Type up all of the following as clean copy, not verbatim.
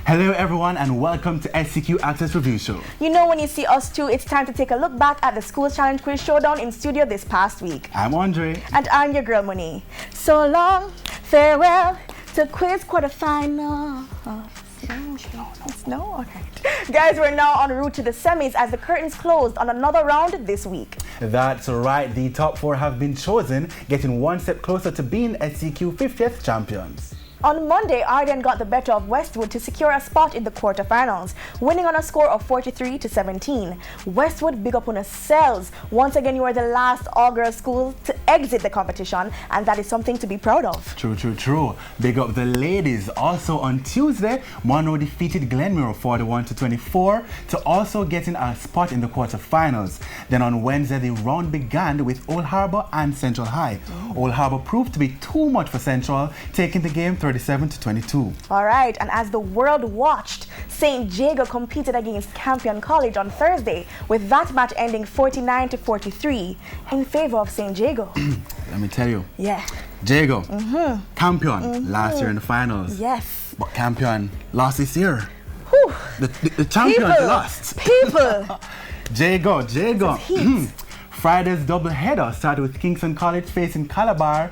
Hello everyone and welcome to SCQ Access Review Show. You know, when you see us two, it's time to take a look back at the Schools Challenge Quiz Showdown in studio this past week. I'm Andre. And I'm your girl Monique. So long, farewell to quiz quarterfinal. No? Okay. Guys, we're now en route to the semis as the curtains closed on another round this week. That's right, the top four have been chosen, getting one step closer to being SCQ 50th champions. On Monday, Arden got the better of Westwood to secure a spot in the quarterfinals, winning on a score of 43-17. Westwood, big up on yourselves. Once again, you are the last all-girls school to exit the competition, and that is something to be proud of. True. Big up the ladies. Also on Tuesday, Monroe defeated Glenmuir 41-24 to also getting a spot in the quarterfinals. Then on Wednesday, the round began with Old Harbour and Central High. Old Harbour proved to be too much for Central, taking the game 37-22. All right, and as the world watched, St. Jago competed against Campion College on Thursday, with that match ending 49-43 in favor of St. Jago. Let me tell you. Yeah. Jago, Campion, last year in the finals. Yes. But Campion lost this year. Whew. The champions lost. People. Jago. Friday's doubleheader started with Kingston College facing Calabar.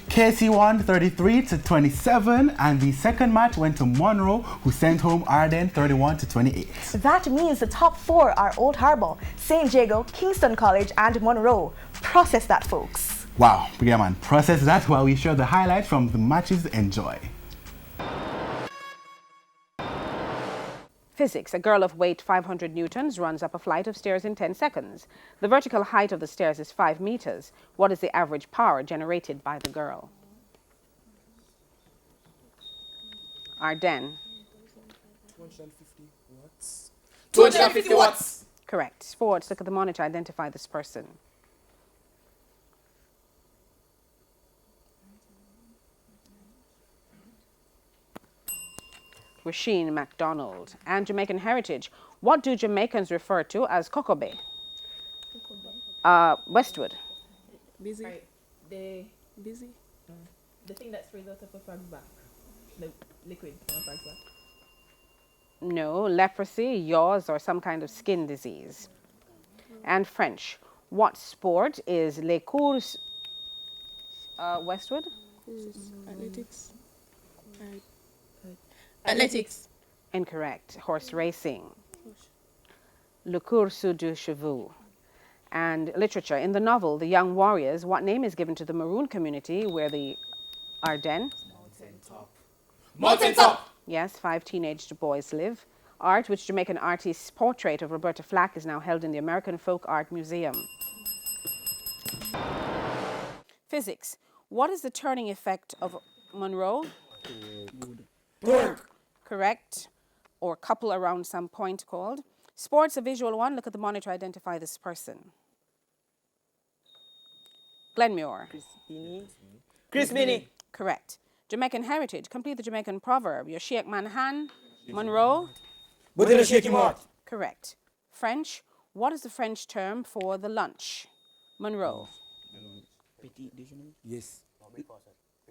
KC won 33-27, and the second match went to Monroe, who sent home Arden 31-28. That means the top four are Old Harbour, St. Jago, Kingston College, and Monroe. Process that, folks. Wow, yeah man, process that while we share the highlights from the matches. Enjoy. Physics. A girl of weight 500 newtons runs up a flight of stairs in 10 seconds. The vertical height of the stairs is 5 meters. What is the average power generated by the girl? Arden. 250 watts. 250 watts! Correct. Sports. Look at the monitor. Identify this person. Rasheen MacDonald. And Jamaican heritage. What do Jamaicans refer to as Cocoa Bay? Westwood. Busy. Right. Busy. The thing that sprays out of a frog's back. The liquid from a frog's back. No, leprosy, yaws, or some kind of skin disease. And French. What sport is les courses? Westwood? Athletics. Athletics. Incorrect. Horse racing. Le course du chevaux. And literature. In the novel, The Young Warriors, what name is given to the Maroon community where the Ardennes? Mountaintop! Yes, 5 teenage boys live. Art, which Jamaican artist's portrait of Roberta Flack is now held in the American Folk Art Museum. Physics. What is the turning effect of Monroe? Correct. Or couple around some point called. Sports, a visual one. Look at the monitor. Identify this person. Glenmuir. Chris Binney. Correct. Jamaican heritage. Complete the Jamaican proverb. Your Sheikh Manhan. Monroe. Correct. French. What is the French term for the lunch? Monroe. Yes.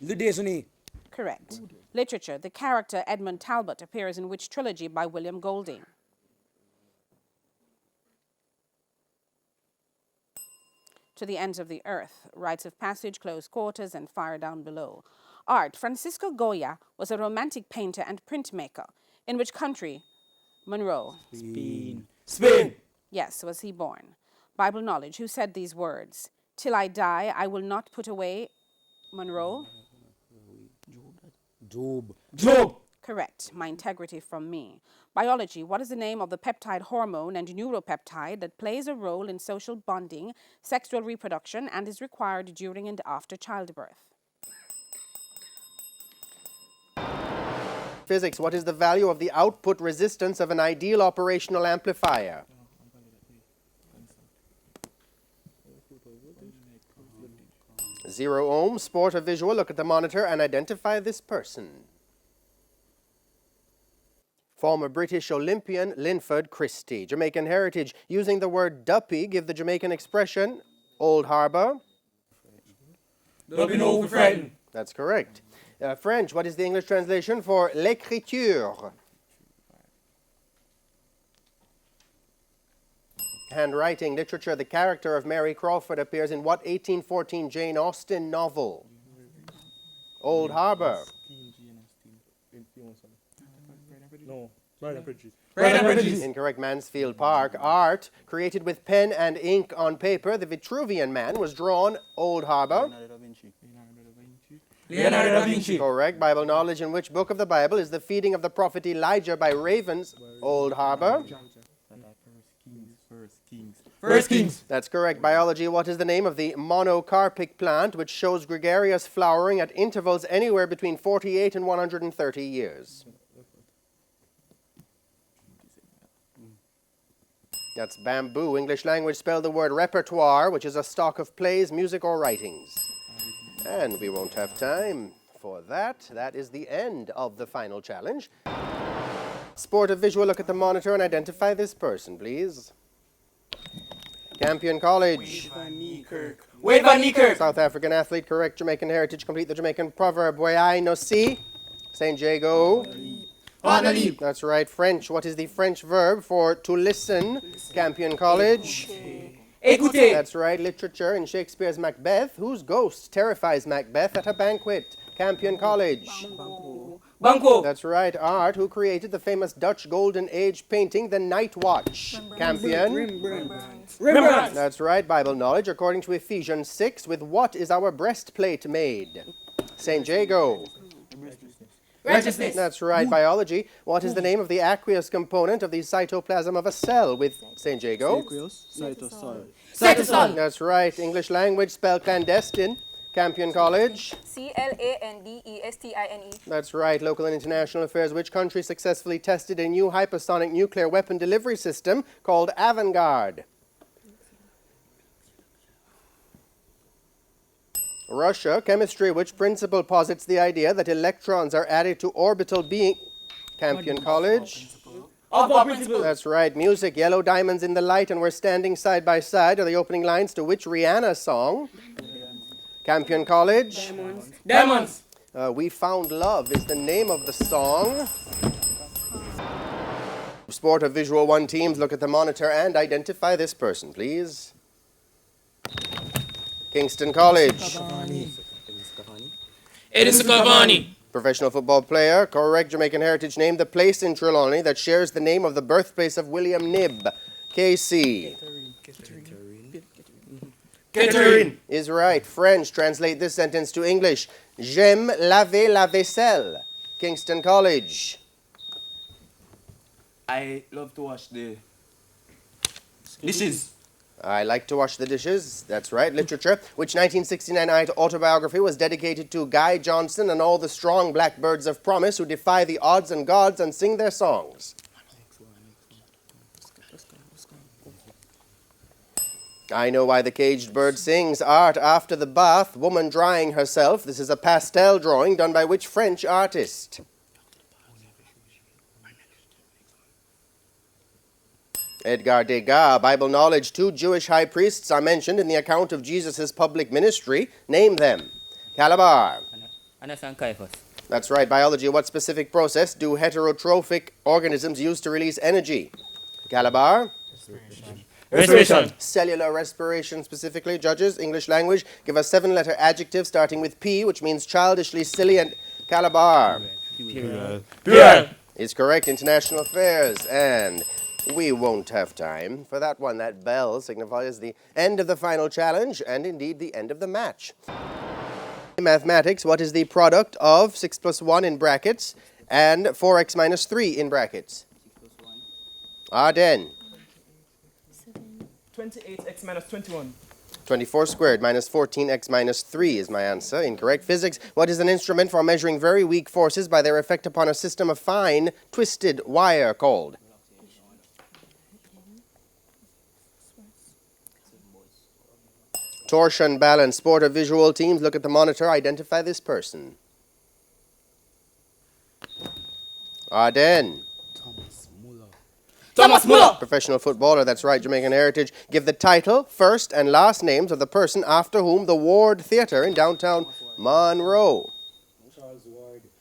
Le déjeuner. Correct. Literature. The character Edmund Talbot appears in which trilogy by William Golding? To the Ends of the Earth. Rites of Passage, Close Quarters, and Fire Down Below. Art. Francisco Goya was a romantic painter and printmaker. In which country? Monroe. Spain. Yes, was he born? Bible knowledge. Who said these words? Till I die, I will not put away. Monroe. Job. Correct. My integrity from me. Biology. What is the name of the peptide hormone and neuropeptide that plays a role in social bonding, sexual reproduction, and is required during and after childbirth? Physics. What is the value of the output resistance of an ideal operational amplifier? Zero ohm. Sport or visual. Look at the monitor and identify this person. Former British Olympian Linford Christie. Jamaican heritage. Using the word duppy, give the Jamaican expression. Old Harbour. That's correct. French. What is the English translation for l'écriture? handwriting. Literature. The character of Mary Crawford appears in what 1814 Jane Austen novel? Old Harbour. No. Pride and Prejudice. Pride and Prejudice. Incorrect. Mansfield Park. Art. Created with pen and ink on paper. The Vitruvian Man was drawn. Old Harbour. Leonardo da Vinci. Correct. Bible knowledge. In which book of the Bible is the feeding of the prophet Elijah by ravens? Old Harbour. First Kings. That's correct. Biology. What is the name of the monocarpic plant which shows gregarious flowering at intervals anywhere between 48 and 130 years? That's bamboo. English language. Spell the word repertoire, which is a stock of plays, music, or writings. And we won't have time for that. That is the end of the final challenge. Sport of visual. Look at the monitor and identify this person, please. Campion College. Wade van Niekerk. South African athlete. Correct. Jamaican heritage. Complete the Jamaican proverb. Way no si. St. Jago. That's right. French. What is the French verb for to listen? Campion College. Écoutez. That's right. Literature. In Shakespeare's Macbeth, whose ghost terrifies Macbeth at a banquet? Campion College. Banco. That's right. Art. Who created the famous Dutch Golden Age painting, The Night Watch? Campion. Rembrandt. That's right. Bible knowledge. According to Ephesians 6, with what is our breastplate made? St. Jago. Righteousness. That's right. Biology. What is the name of the aqueous component of the cytoplasm of a cell with St. Jago? Cytosol. That's right. English language. Spell clandestine. Campion College. CLANDESTINE. That's right. Local and international affairs. Which country successfully tested a new hypersonic nuclear weapon delivery system called Avangard? Russia. Chemistry. Which principle posits the idea that electrons are added to orbital being... Campion College. Principle. That's right. Music. Yellow diamonds in the light and we're standing side by side are the opening lines to which Rihanna song? Campion College. Diamonds. We Found Love is the name of the song. Sport of Visual 1 teams. Look at the monitor and identify this person, please. Kingston College. Edison Cavani. Professional football player. Correct. Jamaican heritage. Name the place in Trelawney that shares the name of the birthplace of William Knibb. KC. Catherine. Is right. French. Translate this sentence to English. J'aime laver la vaisselle. Kingston College. I love to wash the dishes. I like to wash the dishes. That's right. Literature. Which 1969 autobiography was dedicated to Guy Johnson and all the strong blackbirds of promise who defy the odds and gods and sing their songs? I Know Why the Caged Bird Sings. Art after the bath. Woman drying herself. This is a pastel drawing done by which French artist? Edgar Degas. Bible knowledge. 2 Jewish high priests are mentioned in the account of Jesus' public ministry. Name them. Calabar. Annas and Caiaphas. That's right. Biology. What specific process do heterotrophic organisms use to release energy? Calabar. Respiration. Cellular respiration specifically. Judges. English language. Give a 7-letter adjective starting with P, which means childishly silly, and Calabar. Pure. Is correct. International affairs. And we won't have time for that one. That bell signifies the end of the final challenge and indeed the end of the match. Mathematics. What is the product of 6 plus 1 in brackets and 4x minus 3 in brackets? Arden. 28x minus 21. 24 squared minus 14x minus 3 is my answer. Incorrect. Physics. What is an instrument for measuring very weak forces by their effect upon a system of fine, twisted wire called? Torsion balance. Sport of visual teams. Look at the monitor. Identify this person. Arden. Thomas Muller. Professional footballer. That's right. Jamaican heritage. Give the title, first and last names of the person after whom the Ward Theatre in downtown Monroe.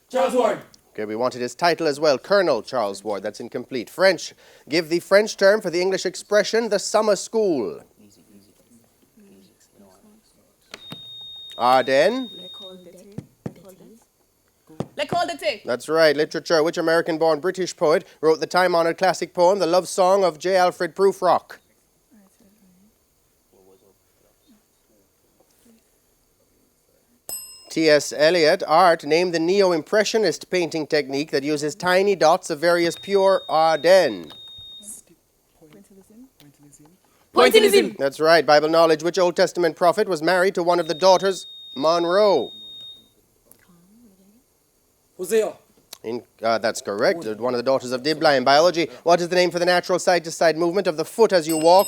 Charles Ward. Okay, we wanted his title as well, Colonel Charles Ward. That's incomplete. French. Give the French term for the English expression, the summer school. Ardennes. L'école d'été. That's right. Literature. Which American-born British poet wrote the time-honored classic poem, The Love Song of J. Alfred Prufrock? T.S. Eliot. Art. Name the neo-impressionist painting technique that uses tiny dots of various pure Ardennes. Pointillism. That's right. Bible knowledge. Which Old Testament prophet was married to one of the daughters, Monroe? Hosea. That's correct. One of the daughters of Dibla. In biology, what is the name for the natural side-to-side movement of the foot as you walk?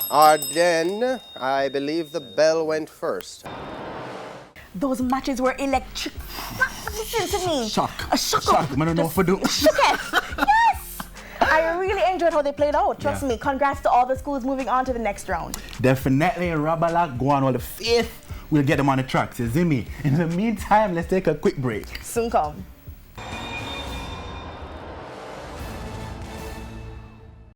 Ardennes. I believe the bell went first. Those matches were electric. Listen to me. Shock. A shock. Shock. I don't know what to do. Yes. I really enjoyed how they played out. Trust me. Congrats to all the schools moving on to the next round. Definitely, Rabalak, go on all the faith. We'll get them on the tracks, you see me? In the meantime, let's take a quick break. Soon come.